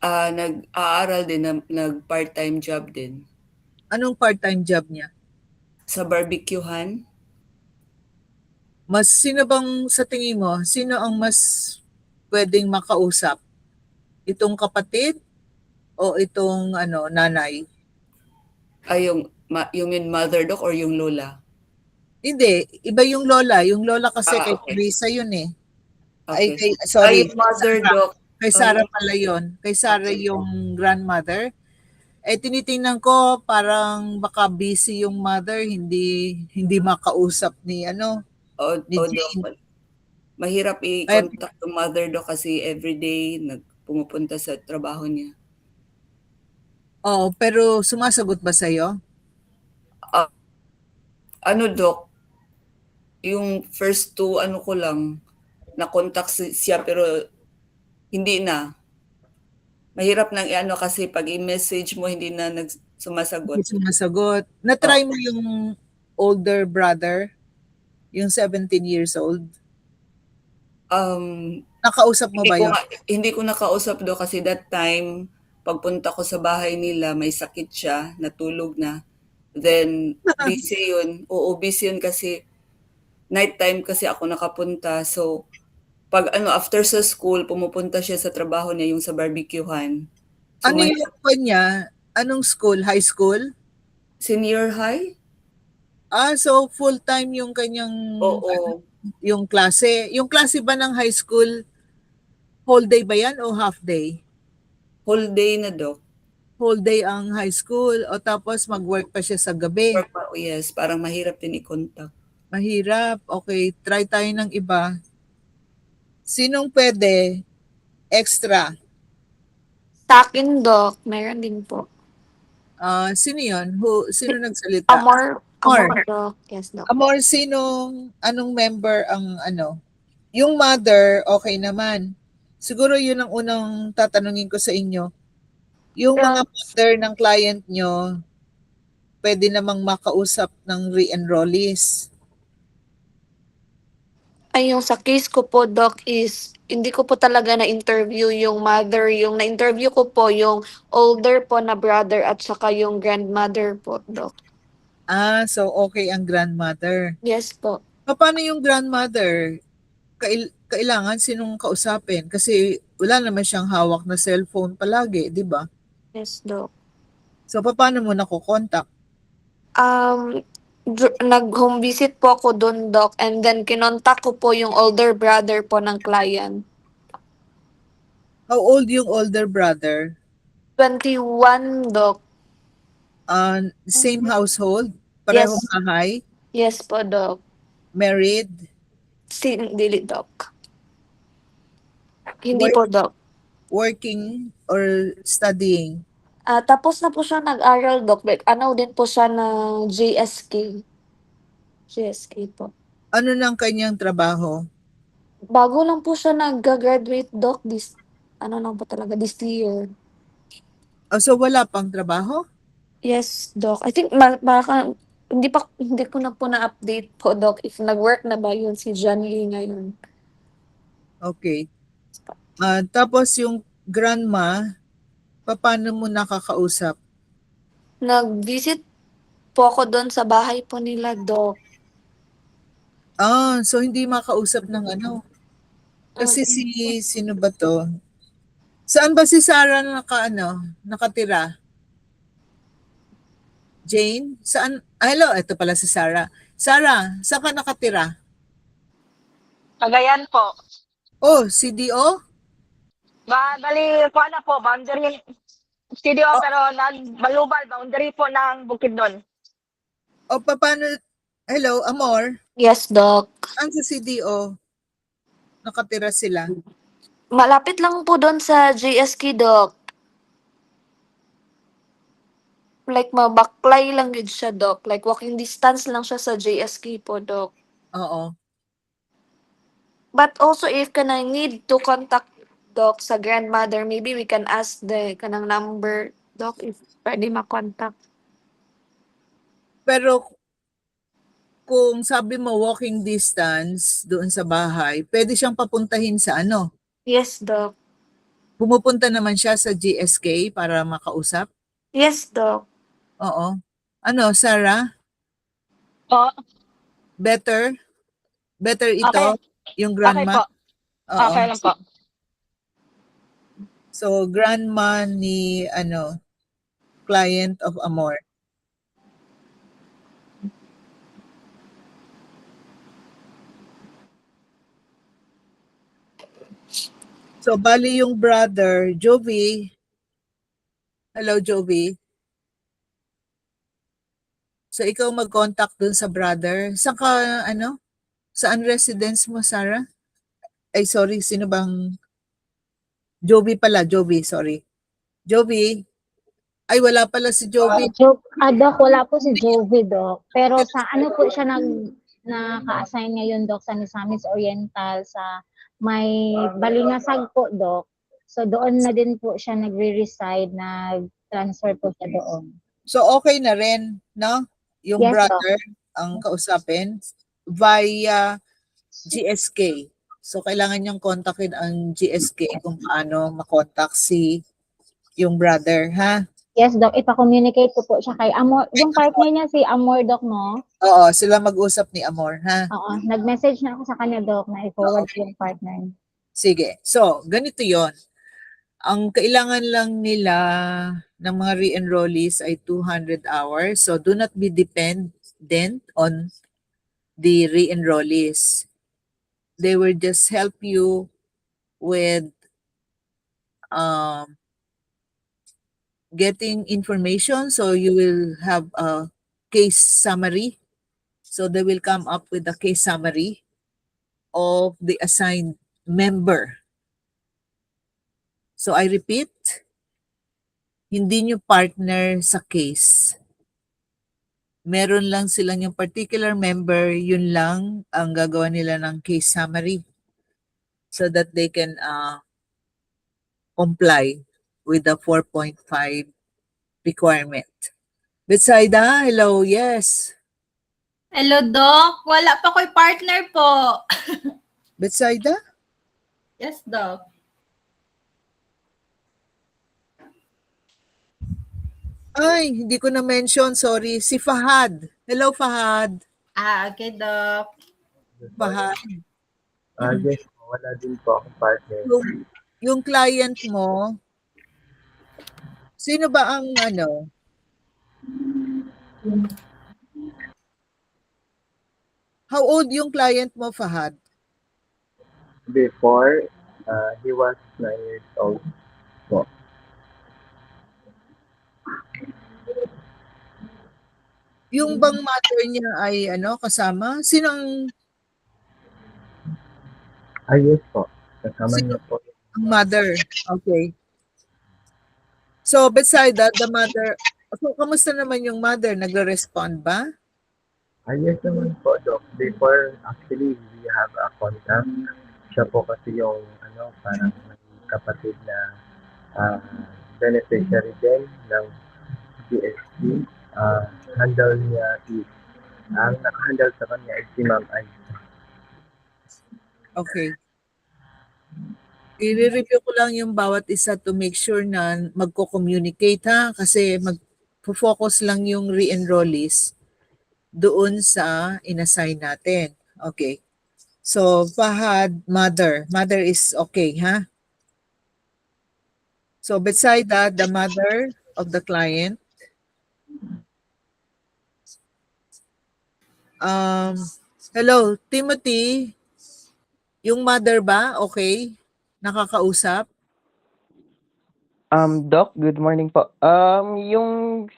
Nag-aaral din, nag-part-time job din. Anong part-time job niya? Sa barbecuehan? Sino bang sa tingin mo, sino ang mas pwedeng makausap? Itong kapatid o itong nanay? Yung in mother, Doc, or yung lola? Hindi, iba yung lola. Yung lola kasi kay Okay. Teresa yun eh. Okay. Sorry. Ay, mother, Sarah. Doc. Kay Sarah pala yun. Kay Sarah yung grandmother. Eh, tinitingnan ko parang baka busy yung mother, hindi makausap ni ano, ni Doc, Jane. mahirap Kaya, i-contact yung mother, Doc, kasi everyday pumupunta sa trabaho niya. pero sumasagot ba sa'yo? Ah, Doc, yung first two, ano ko lang, na-contact siya pero hindi na. Mahirap nang i-ano kasi pag i-message mo, hindi na Hindi sumasagot. sumasagot. Na-try mo yung older brother, yung 17 years old? Um, Nakausap mo ba yun? hindi ko nakausap do kasi that time, pagpunta ko sa bahay nila, may sakit siya, natulog na. Then, busy yun. Oo, busy yun kasi nighttime kasi ako nakapunta. So, pag after sa school, pumupunta siya sa trabaho niya, yung sa barbecuehan. So, Ano yung kanya? Anong school? High school? senior high? So full-time yung kanyang Oo, yung klase. Yung klase ba ng high school, whole day ba yan o half day? whole day na, Doc. Whole day ang high school o tapos mag-work pa siya sa gabi. Yes, parang mahirap din i-contact. Mahirap. Okay, try tayo ng iba. Sinong pwede? Extra. Sa akin, Doc, meron din po. Sino yun? Sino nagsalita? Amor, Amor. Doc. Yes, Doc. Amor, anong member ang Yung mother, okay naman. Siguro yun ang unang tatanungin ko sa inyo. Yung mga mother ng client nyo, pwede namang makausap ng re-enrollees. Ay, yung sa case ko po, Doc, is hindi ko po talaga na-interview yung mother. Yung na-interview ko po yung older po na brother at saka yung grandmother po, Doc. So okay ang grandmother. Yes po. Paano yung grandmother? Kailangan sinong kausapin? Kasi wala naman siyang hawak na cellphone palagi, di ba? Yes, Doc. So paano mo nakokontak? Nag-home visit po ako doon, Doc, and then kinontak ko po yung older brother po ng client. How old yung older brother? 21, Doc. Same household? Parehong Yes. bahay? Yes po, Doc. Married? Dili, Doc. Hindi po, Doc. Working or studying? Tapos na po siya nag-aral, Doc. Like, din po siya ng JSK. JSK po. Ano ng kanyang trabaho? Bago lang po siya nag-graduate, Doc. This year. So wala pang trabaho? Yes, Doc. I think baka hindi ko na po na-update po, Doc, if nag-work na ba yun si John Lee ngayon. Okay. Tapos yung grandma, paano mo nakakausap? Nag-visit po ako doon sa bahay po nila, Doc. So hindi makausap ng Kasi sino ba to? Saan ba si Sarah nakatira? Jane? Saan? Hello, ito pala si Sarah. Sarah, saan ka nakatira? Cagayan po. Oh, CDO? Bali, kuha na po, boundary studio pero nagbalubal, boundary po ng Bukidnon. Paano? Hello, Amor? Yes, Doc. Saan sa CDO nakatira sila? Malapit lang po doon sa JSK, Doc. Like, mabaklay lang yun siya, Doc. Like, walking distance lang siya sa JSK po, Doc. Oo. But also, if need to contact, Doc, sa grandmother, maybe we can ask the kanang number, Doc, if pwede makontak. Pero kung sabi mo walking distance doon sa bahay, pwede siyang papuntahin sa Yes, Doc. Pumupunta naman siya sa GSK para makausap? Yes, Doc. Oo. Sarah? Po. Better ito? Okay. Yung Okay grandma? po. Oo. Okay lang po. So, grandma ni, client of Amor. So, bali yung brother, Jovi. Hello, Jovi. So, ikaw mag-contact dun sa brother. Saan ka, ano? Saan residence mo, Sarah? Ay, sorry, sino bang? Joby pala, Joby, sorry. Joby. Ay, wala pala si Joby. Doc, wala po si Jovi, Doc. Pero sa ano po siya naka-assign ngayon, Doc, sa Misamis Oriental sa may Balingasag po, Doc. So doon na din po siya nagre-reside, nag-transfer po siya doon. So, okay na rin, no? Yung Yes, brother ang kausapin via GSK. So, kailangan niyang kontakin ang GSK kung paano makontak yung brother, ha? Yes, Doc. Ipa-communicate ko po siya kay Amor. Yung partner niya si Amor, Doc, no? Oo, sila mag-usap ni Amor, ha? Oo. Nag-message na ako sa kanya, Doc, na i-forward ko yung partner niya. Sige. So, ganito yon. Ang kailangan lang nila ng mga re-enrollees ay 200 hours. So, do not be dependent on the re-enrollees. They will just help you with getting information. So, you will have a case summary. So, they will come up with a case summary of the assigned member. So, I repeat, hindi nyo partner sa case. Meron lang silang yung particular member, yun lang ang gagawa nila ng case summary so that they can comply with the 4.5 requirement. Betsaida, hello, yes. Hello, Doc. Wala pa ko'y partner po. Betsaida? Yes, Doc. Ay, hindi ko na-mention, sorry. Si Fahad. Hello, Fahad. Okay, Doc. Fahad. Yes, wala din po akong partner. Yung client mo, sino ba ang ano? How old yung client mo, Fahad? Before, he was 9 years old po. Yung bang mother niya ay ano, kasama? Sinong Yes po. Kasama niyo po. ang mother? Okay. So, beside that, the mother, so, kamusta naman yung mother? Nagre-respond ba? Yes naman po, Doc. Before, actually, we have a contact. Siya po kasi yung, parang may kapatid na beneficiary din ng GST. Handle niya is, ang naka-handle sa kanya is si Ma'am Ay. Okay. I-review ko lang yung bawat isa to make sure na magko-communicate, ha? Kasi mag-focus lang yung re-enrollees doon sa inassign natin. Okay. So, Fahad, mother. Mother is okay, ha? So, beside that, the mother of the client. Hello, Timothy. Yung mother ba? Okay. Nakakausap? Doc, good morning po. Yung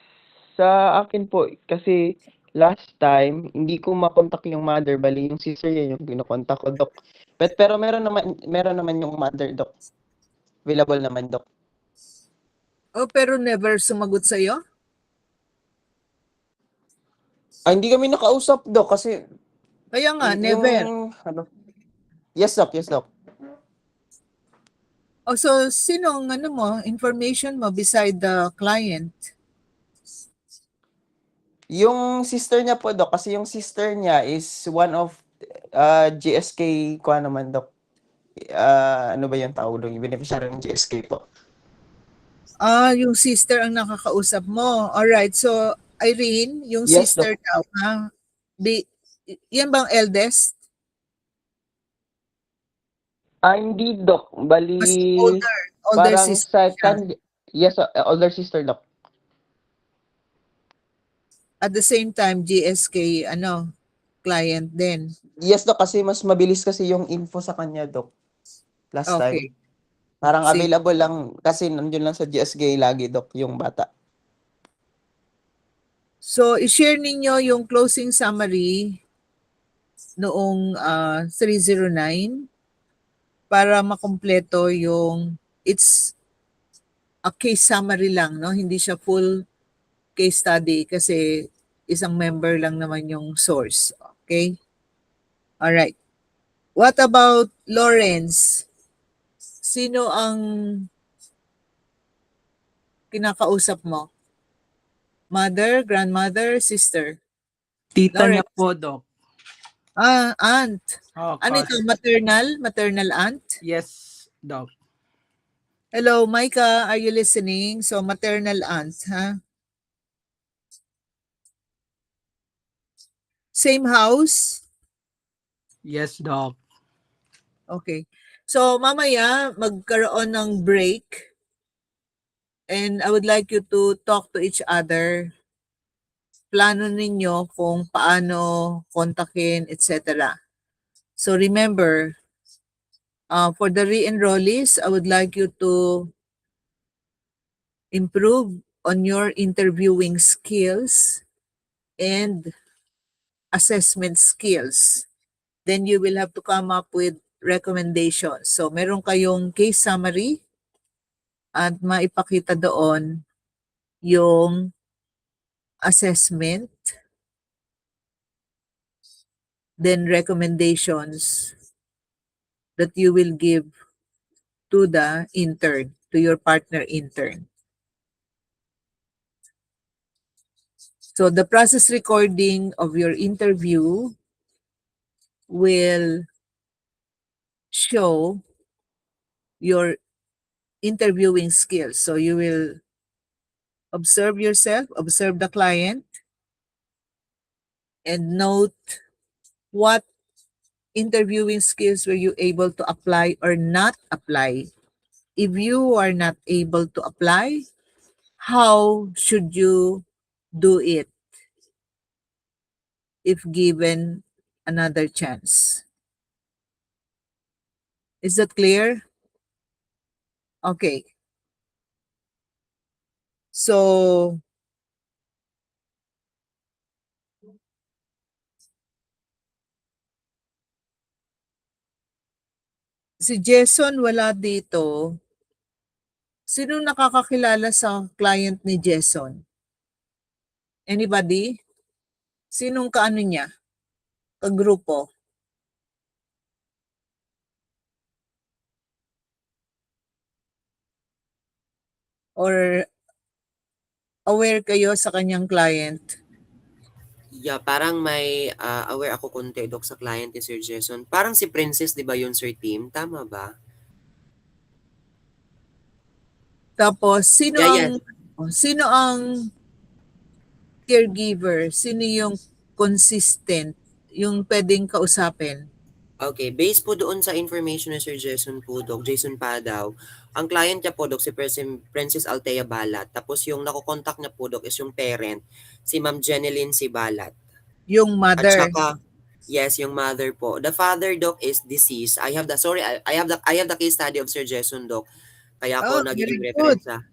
sa akin po, kasi last time, hindi ko makontak yung mother, bali yung sister niya yung kinokontak ko, Doc. Pero meron naman yung mother, Doc. Available naman, Doc. Oh, pero never sumagot sa'yo? Hindi kami nakausap, Doc, kasi Kaya nga, never. Yes, Doc. Yes, Doc. Oh, so sinong information mo beside the client? Yung sister niya po, Doc, kasi yung sister niya is one of GSK, kuha naman, Doc. Ano ba yung tawag doon? Yung beneficiary ng GSK po. Yung sister ang nakakausap mo. Alright, so Irene, yung Yes, sister daw, ha? Yan bang eldest? Hindi, Doc. Bali, Mas older parang sister siya. second, yes, older sister, Doc. At the same time, GSK, client din. Yes, Doc, kasi mas mabilis kasi yung info sa kanya, Doc. Last Okay. time. Parang Sige. available lang, kasi nandiyon lang sa GSK lagi, Doc, yung bata. So, i-share ninyo yung closing summary noong 309 para makumpleto yung it's a case summary lang, no? Hindi siya full case study kasi isang member lang naman yung source. Okay? All right. What about Lawrence? Sino ang kinakausap mo? Mother, grandmother, sister? Tita niya Lawrence. po, Doc. Aunt. Oh, Ano ito? Maternal aunt? Yes, Doc. Hello, Micah. Are you listening? So, maternal aunt, ha? Same house? Yes, Doc. Okay. So, mamaya, magkaroon ng break. And I would like you to talk to each other. Plano ninyo kung paano kontakin, etc. So, remember, for the re-enrollees, I would like you to improve on your interviewing skills and assessment skills. Then you will have to come up with recommendations. So meron kayong case summary at maipakita doon yung assessment, then recommendations that you will give to the intern, to your partner intern. So the process recording of your interview will show your interviewing skills. So you will observe yourself, observe the client, and note what interviewing skills were you able to apply or not apply. If you are not able to apply, how should you do it if given another chance? Is that clear? Okay. So, si Jason wala dito. Sino nakakakilala sa client ni Jason? Anybody? Sinong kaano niya? Kagrupo? Or aware kayo sa kanyang client? Yeah, parang may aware ako konti, Doc, sa client ni Sir Jason. Parang si Princess, di ba yun, Sir Tim? Tama ba? Tapos, sino Yeah, yes. sino ang caregiver? Sino yung consistent? Yung pwedeng kausapin? Okay, based po doon sa information ni Sir Jason po, Doc, Jason Padaw, ang client niya po, Doc, si Princess Althea Balat. Tapos yung nakokontak niya po, Doc, is yung parent, si Ma'am Jeneline si Balat. Yung At mother? saka, yes, yung mother po. The father, Doc, is deceased. I have the case study of Sir Jason, Doc. Kaya ako nagiging Very good. reference.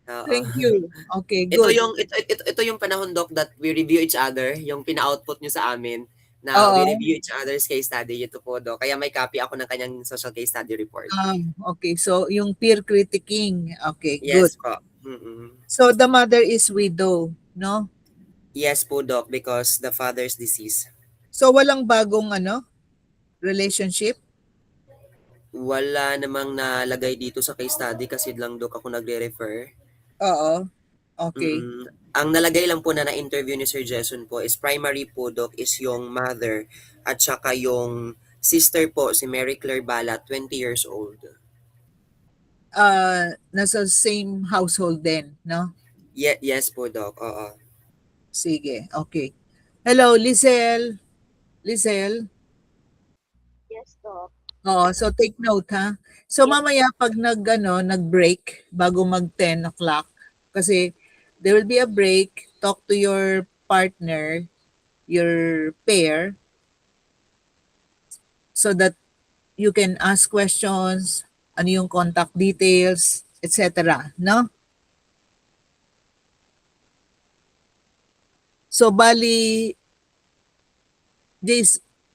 Oo. Thank you. Okay, Ito good. yung panahon, Doc, that we review each other, yung pina-output nyo sa amin na we Oo. review each other's case study. Ito po, Doc. Kaya may copy ako ng kanyang social case study report. Okay, so yung peer critiquing. Okay, good. Yes po. Mm-mm. So the mother is widow, no? Yes po, Doc, because the father's deceased. So walang bagong relationship? Wala namang nalagay dito sa case study kasi lang, Doc, ako nagre-refer. Oo. Okay. Ang nalagay lang po na na-interview ni Sir Jason po is primary po, Doc, is yung mother at saka yung sister po, si Mary Claire Balat, 20 years old. Nasa same household din, no? Yes po, Doc. Oo. Sige, okay. Hello, Lizelle. Lizelle? Yes, Doc. Oo, so take note, ha? So mamaya pag nag-break bago mag 10 o'clock, kasi there will be a break, talk to your partner, your pair, so that you can ask questions, ano yung contact details, etc. No? So, bali,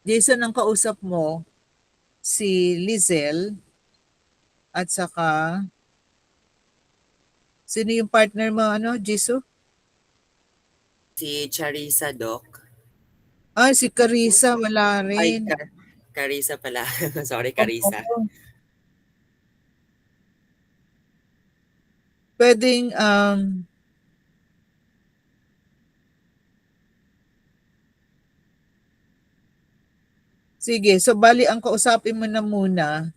Jason ang kausap mo, si Lizelle, at saka, sino yung partner mo, Jisoo? Si Charissa, Doc. Si Carissa, wala Ay, rin. Carissa pala. Sorry, Carissa. Pwedeng, sige, so bali ang kausapin mo na muna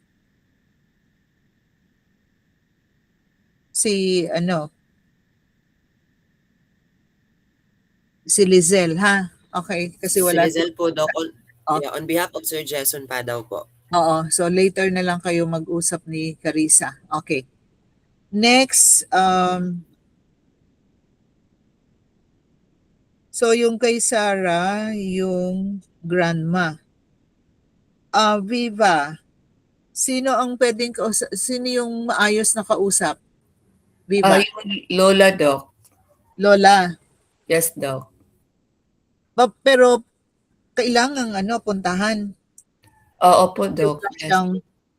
si Lizelle, ha? Okay, kasi wala Si Lizelle po, Doc. Oh. Yeah, on behalf of Sir Jason pa daw po. Oo, so later na lang kayo mag-usap ni Carissa. Okay. Next, so yung kay Sarah, yung grandma. Viva, sino ang pwedeng sino yung maayos na kausap? Viva. Yung Lola, Doc. Lola. Yes, Doc. Pero kailangan puntahan. Oo po, Doc. Yes.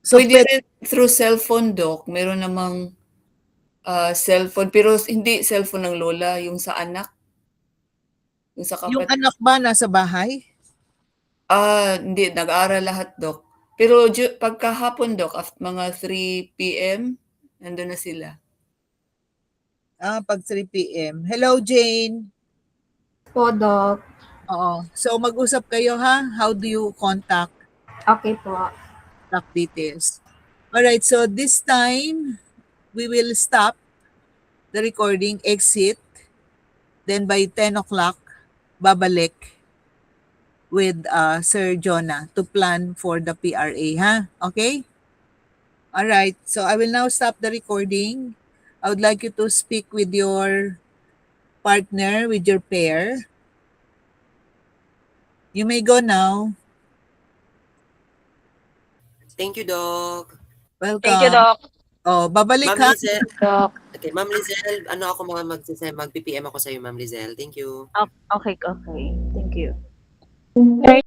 So pwede rin through cellphone, Doc. Meron namang cellphone, pero hindi cellphone ng lola, yung sa anak. Yung sa kapatid. Yung anak ba nasa bahay? Hindi, nag-aaral lahat, Doc. Pero pagkahapon, Doc, mga 3 p.m., nandun na sila. Pag 3 p.m. Hello, Jane. Po, Doc. Oo. So mag-usap kayo, ha? How do you contact? Okay po. Contact details. Alright, so this time, we will stop the recording, exit. Then by 10 o'clock, babalik with Sir Jonah to plan for the PRA, ha? Okay? Alright, so I will now stop the recording. I would like you to speak with your partner, with your pair. You may go now. Thank you, Doc. Welcome. Thank you, Doc. Babalik Ma'am ha. Lizelle. Doc. Okay, Ma'am Lizelle, ako mag-PPM ako sa iyo, Ma'am Lizelle. Thank you. Okay. Thank you.